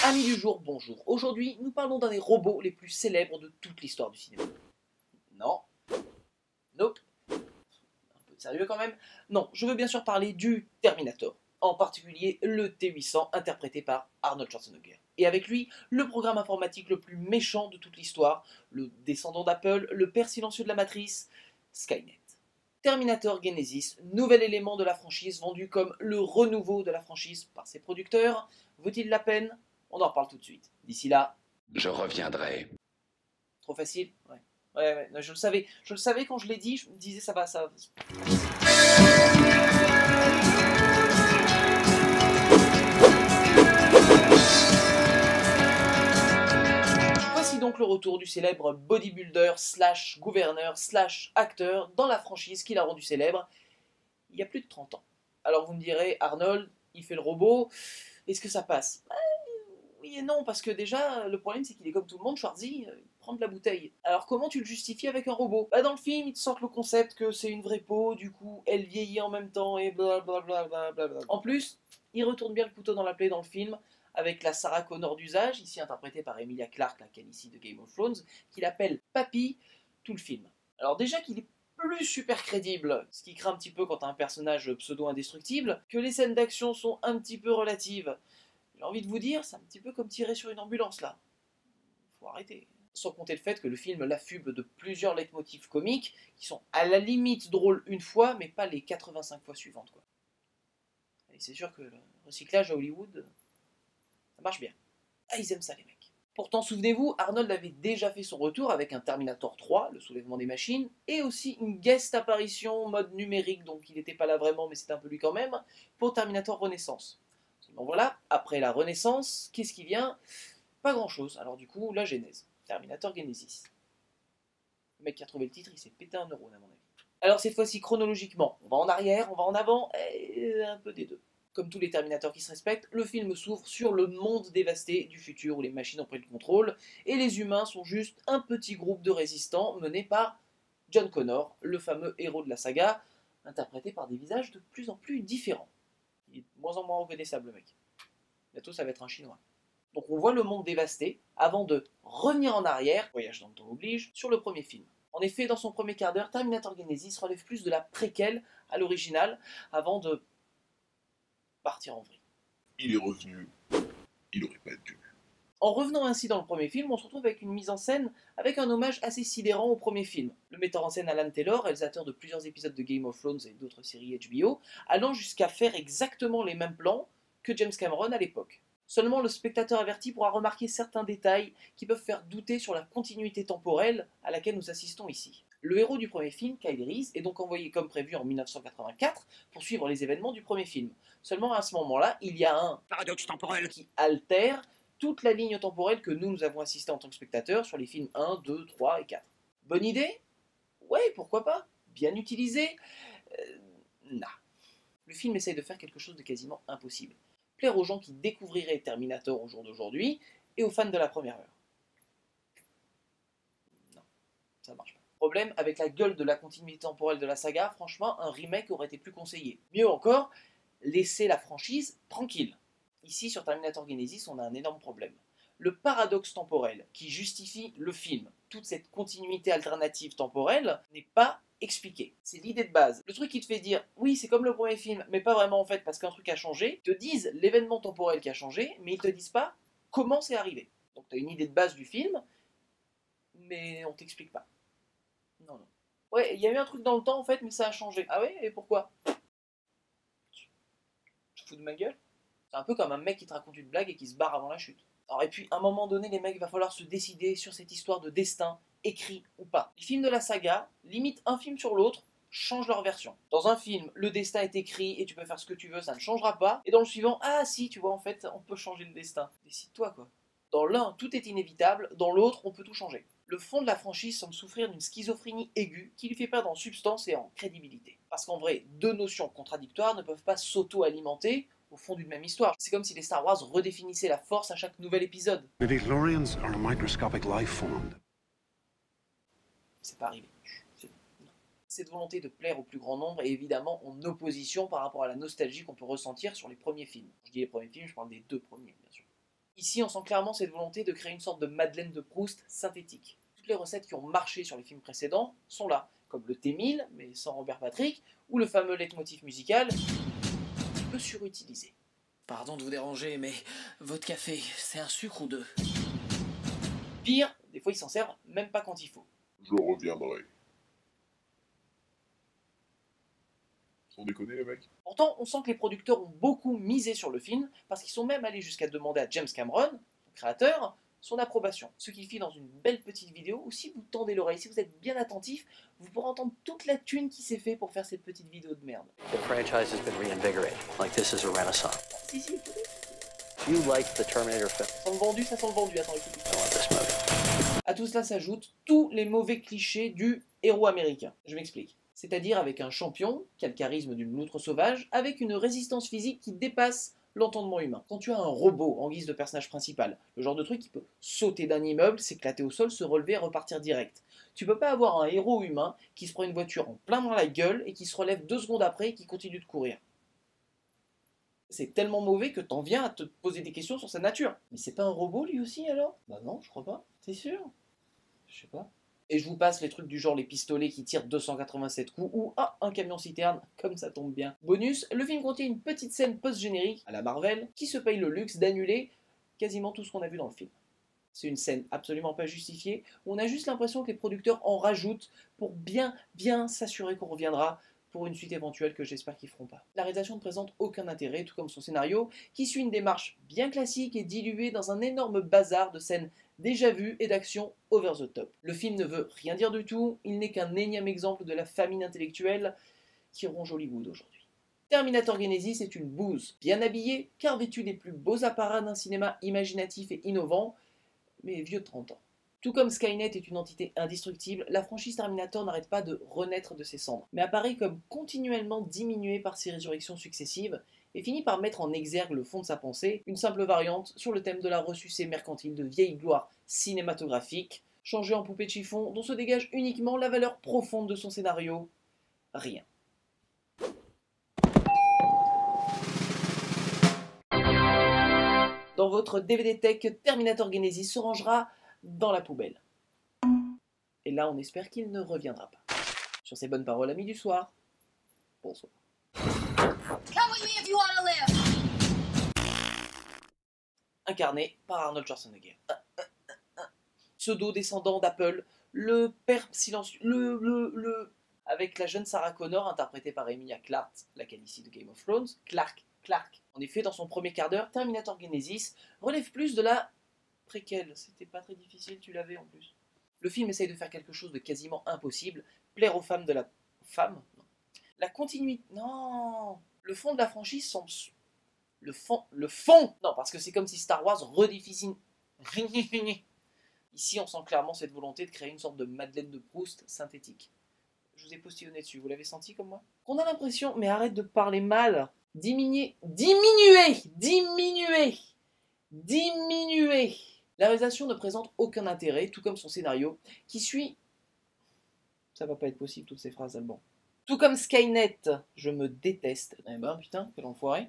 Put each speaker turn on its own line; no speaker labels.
Amis du jour, bonjour. Aujourd'hui, nous parlons d'un des robots les plus célèbres de toute l'histoire du cinéma. Non. Nope. Un peu de sérieux quand même. Non, je veux bien sûr parler du Terminator. En particulier le T-800 interprété par Arnold Schwarzenegger. Et avec lui, le programme informatique le plus méchant de toute l'histoire, le descendant d'Apple, le père silencieux de la matrice, Skynet. Terminator Genesis, nouvel élément de la franchise vendu comme le renouveau de la franchise par ses producteurs, vaut-il la peine? On en reparle tout de suite. D'ici là,
Je reviendrai.
trop facile? Ouais. Ouais, non, je le savais quand je l'ai dit, je me disais ça va, ça. Voici donc le retour du célèbre bodybuilder slash gouverneur slash acteur dans la franchise qui l'a rendu célèbre il y a plus de 30 ans. Alors vous me direz, Arnold, il fait le robot, est-ce que ça passe? Oui et non, parce que déjà, le problème c'est qu'il est comme tout le monde, Schwarzy, il prend de la bouteille. Alors comment tu le justifies avec un robot? Bah dans le film, ils te sortent le concept que c'est une vraie peau, du coup, elle vieillit en même temps et blablabla. En plus, il retourne bien le couteau dans la plaie dans le film, avec la Sarah Connor d'usage, ici interprétée par Emilia Clarke, la Khaleesi de Game of Thrones, qu'il appelle Papy tout le film. Alors déjà qu'il est plus super crédible, ce qui craint un petit peu quand t'as un personnage pseudo-indestructible, que les scènes d'action sont un petit peu relatives. J'ai envie de vous dire, c'est un petit peu comme tirer sur une ambulance là. Faut arrêter. Sans compter le fait que le film l'affube de plusieurs leitmotifs comiques qui sont à la limite drôles une fois, mais pas les 85 fois suivantes, quoi. Et c'est sûr que le recyclage à Hollywood, ça marche bien. Ah, ils aiment ça, les mecs. Pourtant, souvenez-vous, Arnold avait déjà fait son retour avec un Terminator 3, le soulèvement des machines, et aussi une guest apparition mode numérique, donc il n'était pas là vraiment, mais c'est un peu lui quand même, pour Terminator Renaissance. Donc voilà, après la Renaissance, qu'est-ce qui vient? Pas grand-chose. Alors du coup, la Genèse. Terminator Genesis. Le mec qui a trouvé le titre, il s'est pété un neurone à mon avis. Alors cette fois-ci, chronologiquement, on va en arrière, on va en avant, et un peu des deux. Comme tous les Terminators qui se respectent, le film s'ouvre sur le monde dévasté du futur où les machines ont pris le contrôle, et les humains sont juste un petit groupe de résistants mené par John Connor, le fameux héros de la saga, interprété par des visages de plus en plus différents. Il est de moins en moins reconnaissable, le mec. Bientôt, ça va être un chinois. Donc on voit le monde dévasté avant de revenir en arrière, voyage dans le temps oblige, sur le premier film. En effet, dans son premier quart d'heure, Terminator Genesis relève plus de la préquelle à l'original avant de partir en vrille.
Il est revenu, il aurait pas dû.
En revenant ainsi dans le premier film, on se retrouve avec une mise en scène avec un hommage assez sidérant au premier film. Le metteur en scène Alan Taylor, réalisateur de plusieurs épisodes de Game of Thrones et d'autres séries HBO, allant jusqu'à faire exactement les mêmes plans que James Cameron à l'époque. Seulement le spectateur averti pourra remarquer certains détails qui peuvent faire douter sur la continuité temporelle à laquelle nous assistons ici. Le héros du premier film, Kyle Reese, est donc envoyé comme prévu en 1984 pour suivre les événements du premier film. Seulement à ce moment-là, il y a un
Paradoxe temporel.
qui altère toute la ligne temporelle que nous avons assisté en tant que spectateurs sur les films 1, 2, 3 et 4. Bonne idée? Ouais, pourquoi pas? Bien utilisé? Nah. Le film essaye de faire quelque chose de quasiment impossible. Plaire aux gens qui découvriraient Terminator au jour d'aujourd'hui et aux fans de la première heure. Non, ça marche pas. Problème, avec la gueule de la continuité temporelle de la saga, franchement, un remake aurait été plus conseillé. Mieux encore, laisser la franchise tranquille. Ici, sur Terminator Genesis, on a un énorme problème. Le paradoxe temporel qui justifie le film, toute cette continuité alternative temporelle, n'est pas expliqué. C'est l'idée de base. Le truc qui te fait dire, oui, c'est comme le premier film, mais pas vraiment en fait, parce qu'un truc a changé, ils te disent l'événement temporel qui a changé, mais ils te disent pas comment c'est arrivé. Donc tu as une idée de base du film, mais on t'explique pas. Non, non. Ouais, il y a eu un truc dans le temps en fait, mais ça a changé. Ah ouais, et pourquoi? Tu te fous de ma gueule? C'est un peu comme un mec qui te raconte une blague et qui se barre avant la chute. Alors, et puis, à un moment donné, les mecs, il va falloir se décider sur cette histoire de destin, écrit ou pas. Les films de la saga, limite un film sur l'autre, changent leur version. Dans un film, le destin est écrit et tu peux faire ce que tu veux, ça ne changera pas. Et dans le suivant, ah si, tu vois, en fait, on peut changer le destin. Décide-toi, quoi. Dans l'un, tout est inévitable, dans l'autre, on peut tout changer. Le fond de la franchise semble souffrir d'une schizophrénie aiguë qui lui fait perdre en substance et en crédibilité. Parce qu'en vrai, deux notions contradictoires ne peuvent pas s'auto-alimenter au fond d'une même histoire. C'est comme si les Star Wars redéfinissaient la force à chaque nouvel épisode.
The Midichlorians are a microscopic life form.
C'est pas arrivé. Cette volonté de plaire au plus grand nombre est évidemment en opposition par rapport à la nostalgie qu'on peut ressentir sur les premiers films. Quand je dis les premiers films, je parle des deux premiers, bien sûr. Ici, on sent clairement cette volonté de créer une sorte de Madeleine de Proust synthétique. Toutes les recettes qui ont marché sur les films précédents sont là, comme le T-1000, mais sans Robert Patrick, ou le fameux leitmotiv musical, peu surutilisé.
Pardon de vous déranger, mais votre café, c'est un sucre ou deux?
Pire, des fois ils s'en servent même pas quand il faut.
Je reviendrai. Sans déconner, les mecs.
Pourtant, on sent que les producteurs ont beaucoup misé sur le film, parce qu'ils sont même allés jusqu'à demander à James Cameron, son créateur, son approbation. Ce qu'il fit dans une belle petite vidéo, ou si vous tendez l'oreille, si vous êtes bien attentif, vous pourrez entendre toute la thune qui s'est fait pour faire cette petite vidéo de merde.
The franchise has been reinvigorated, like this is a renaissance.
Si, écoutez.
You like the Terminator film?
Ça sent le vendu, ça sent le vendu. Attends, écoutez.
I want this movie.
À tout cela s'ajoutent tous les mauvais clichés du héros américain. Je m'explique. C'est-à-dire avec un champion qui a le charisme d'une loutre sauvage, avec une résistance physique qui dépasse l'entendement humain. Quand tu as un robot en guise de personnage principal, le genre de truc qui peut sauter d'un immeuble, s'éclater au sol, se relever et repartir direct. Tu peux pas avoir un héros humain qui se prend une voiture en plein dans la gueule et qui se relève 2 secondes après et qui continue de courir. C'est tellement mauvais que t'en viens à te poser des questions sur sa nature. Mais c'est pas un robot lui aussi alors? Bah non, je crois pas. T'es sûr? Je sais pas. Et je vous passe les trucs du genre les pistolets qui tirent 287 coups ou un camion citerne, comme ça tombe bien. Bonus, le film contient une petite scène post-générique à la Marvel qui se paye le luxe d'annuler quasiment tout ce qu'on a vu dans le film. C'est une scène absolument pas justifiée, où on a juste l'impression que les producteurs en rajoutent pour bien s'assurer qu'on reviendra pour une suite éventuelle que j'espère qu'ils feront pas. La réalisation ne présente aucun intérêt, tout comme son scénario, qui suit une démarche bien classique et diluée dans un énorme bazar de scènes déjà vues et d'actions over the top. Le film ne veut rien dire du tout, il n'est qu'un énième exemple de la famine intellectuelle qui ronge Hollywood aujourd'hui. Terminator Genesis est une bouse, bien habillée, car vêtue des plus beaux apparats d'un cinéma imaginatif et innovant, mais vieux de 30 ans. Tout comme Skynet est une entité indestructible, la franchise Terminator n'arrête pas de renaître de ses cendres, mais apparaît comme continuellement diminuée par ses résurrections successives, et finit par mettre en exergue le fond de sa pensée, une simple variante sur le thème de la ressucée mercantile de vieille gloire cinématographique, changée en poupée de chiffon dont se dégage uniquement la valeur profonde de son scénario. Rien. Dans votre DVD Tech, Terminator Genesis se rangera dans la poubelle. Et là, on espère qu'il ne reviendra pas. Sur ces bonnes paroles, amis du soir, bonsoir.
Come with me if you want to live.
Incarné par Arnold Schwarzenegger. Pseudo-descendant d'Apple, le père silencieux, avec la jeune Sarah Connor, interprétée par Emilia Clarke, la Khaleesi de Game of Thrones, Clarke. En effet, dans son premier quart d'heure, Terminator Genesis relève plus de la préquelle. C'était pas très difficile, tu l'avais en plus. Le film essaye de faire quelque chose de quasiment impossible, plaire aux femmes de la... Femme? Non. La continuité... Non. Le fond de la franchise semble... Le fond. Non, parce que c'est comme si Star Wars redéfinit... Ici, on sent clairement cette volonté de créer une sorte de Madeleine de Proust synthétique. Je vous ai postillonné dessus, vous l'avez senti comme moi? On a l'impression... Mais arrête de parler mal. Diminuer. La réalisation ne présente aucun intérêt, tout comme son scénario, qui suit... Ça va pas être possible, toutes ces phrases allemandes. Tout comme Skynet, je me déteste. Eh ben, putain, quel enfoiré.